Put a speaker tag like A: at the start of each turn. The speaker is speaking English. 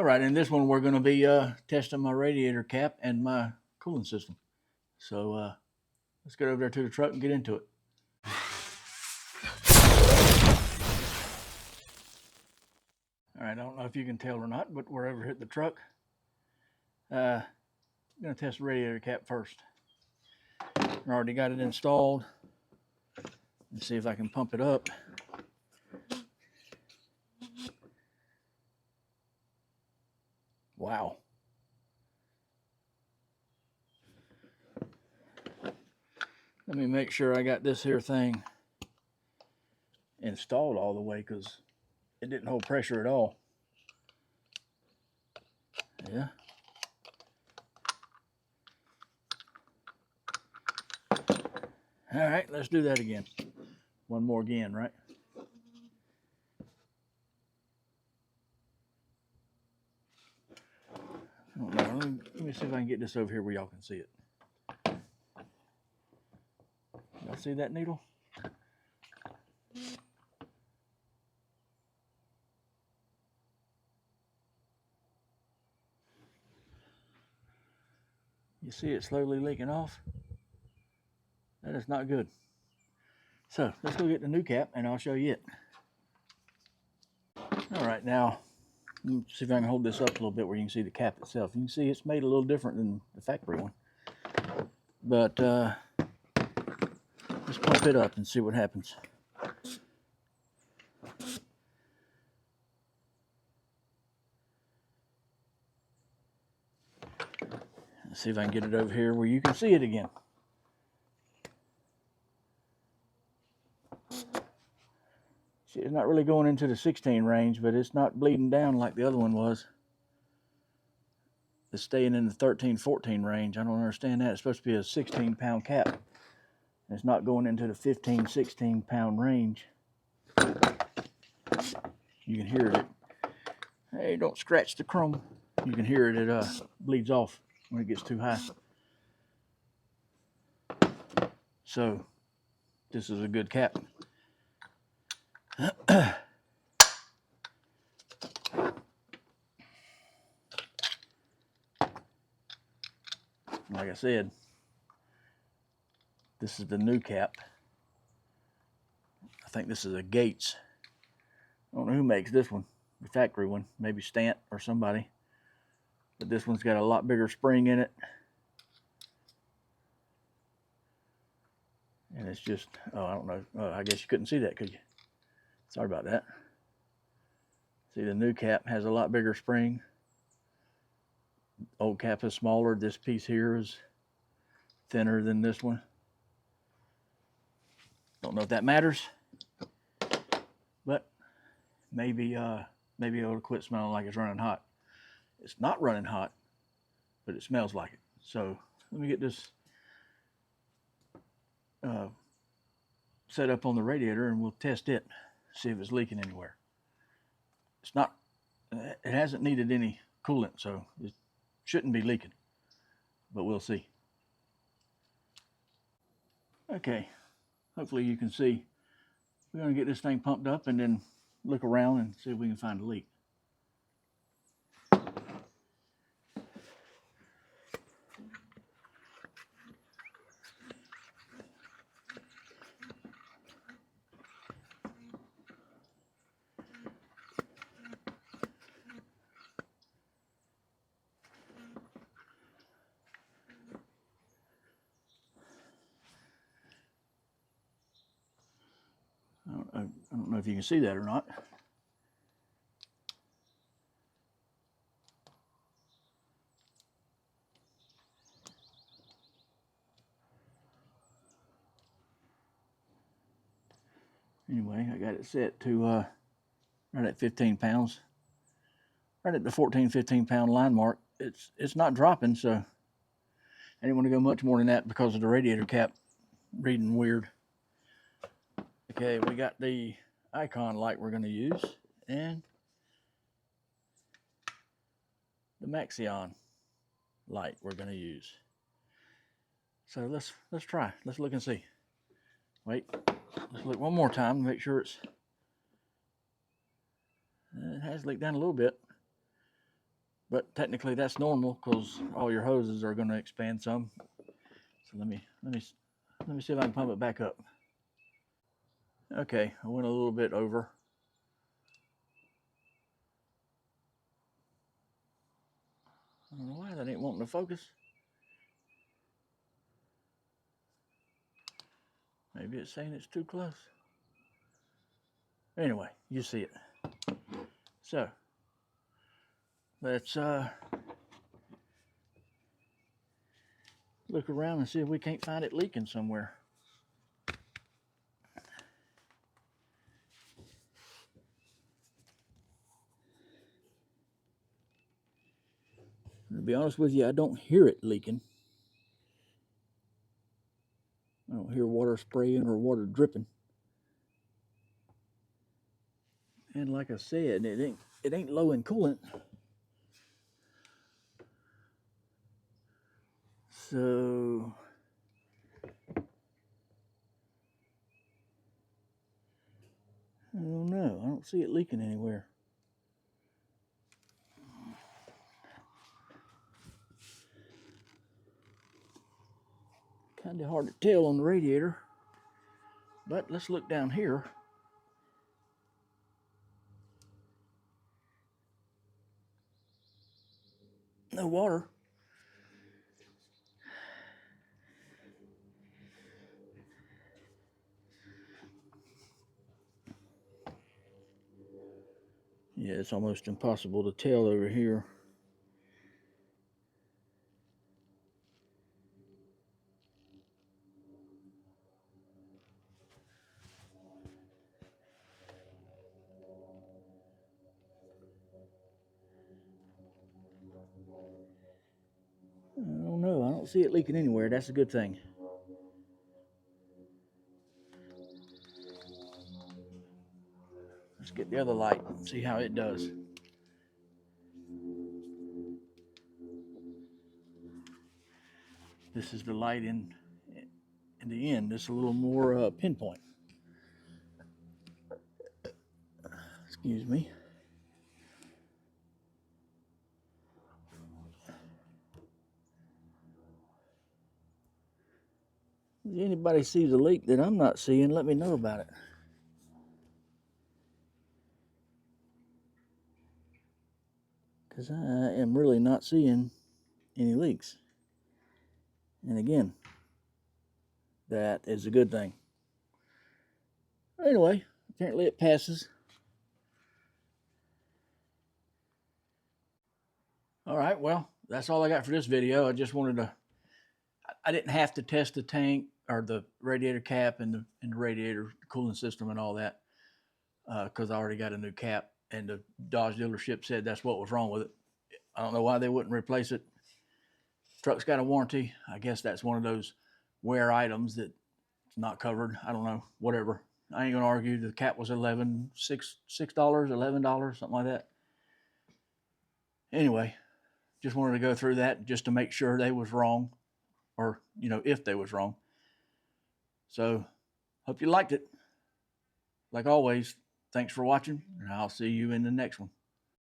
A: All right, in this one we're going to be testing my radiator cap and my cooling system. So let's get over there to the truck and get into it. All right, I don't know if you can tell or not, but we're over here at the truck. I'm going to test the radiator cap first. I already got it installed. Let's see if I can pump it up. Wow. Let me make sure I got this here thing installed all the way because it didn't hold pressure at all. Yeah. All right, let's do that again. One more again, right? I don't know. Let me see if I can get this over here where y'all can see it. Y'all see that needle? You see it slowly leaking off? That is not good. So let's go get the new cap and I'll show you it. All right, now let me see if I can hold this up a little bit where you can see the cap itself. You can see it's made a little different than the factory one. But let's pump it up and see what happens. Let's see if I can get it over here where you can see it again. See, it's not really going into the 16 range, but it's not bleeding down like the other one was. It's staying in the 13, 14 range. I don't understand that. It's supposed to be a 16-pound cap. It's not going into the 15, 16-pound range. You can hear it. Hey, don't scratch the chrome. You can hear it. It bleeds off when it gets too high. So, this is a good cap. Like I said, this is the new cap. I think this is a Gates. I don't know who makes this one, the factory one, maybe Stant or somebody. But this one's got a lot bigger spring in it. And it's just, oh, I don't know. Oh, I guess you couldn't see that, could you? Sorry about that. See, the new cap has a lot bigger spring. Old cap is smaller. This piece here is thinner than this one. Don't know if that matters, but maybe it'll quit smelling like it's running hot. It's not running hot, but it smells like it. So let me get this set up on the radiator and we'll test it, see if it's leaking anywhere. It's not, it hasn't needed any coolant, so it shouldn't be leaking, but we'll see. Okay, hopefully you can see. We're going to get this thing pumped up and then look around and see if we can find a leak. I don't know if you can see that or not. Anyway, I got it set to right at 15 pounds. Right at the 14, 15 pound line mark. It's not dropping, so I didn't want to go much more than that because of the radiator cap reading weird. Okay, we got the icon light we're going to use and the Maxion light we're going to use. So let's try. Let's look and see. Wait, let's look one more time to make sure it has leaked down a little bit. but technically that's normal because all your hoses are going to expand some. So let me see if I can pump it back up. Okay, I went a little bit over. I don't know why that ain't wanting to focus. Maybe it's saying it's too close. Anyway, you see it. So let's look around and see if we can't find it leaking somewhere. To be honest with you, I don't hear it leaking. I don't hear water spraying or water dripping. And like I said, it ain't low in coolant. So I don't know. I don't see it leaking anywhere. Kind of hard to tell on the radiator. But let's look down here. No water. Yeah, it's almost impossible to tell over here. I don't know. I don't see it leaking anywhere. That's a good thing. Let's get the other light and see how it does. This is the light in the end. It's a little more pinpoint. Excuse me. If anybody sees a leak that I'm not seeing, let me know about it. Because I am really not seeing any leaks. And again, that is a good thing. Anyway, apparently it passes. All right, well, that's all I got for this video. I just wanted to, I didn't have to test the tank or the radiator cap and the radiator cooling system and all that because I already got a new cap and the Dodge dealership said that's what was wrong with it. I don't know why they wouldn't replace it. Truck's got a warranty. I guess that's one of those wear items that's not covered. I don't know, whatever. I ain't gonna argue. The cap was $6, $11, something like that. Anyway, just wanted to go through that just to make sure they was wrong, or if they was wrong. So, hope you liked it. Like always, thanks for watching, and I'll see you in the next one.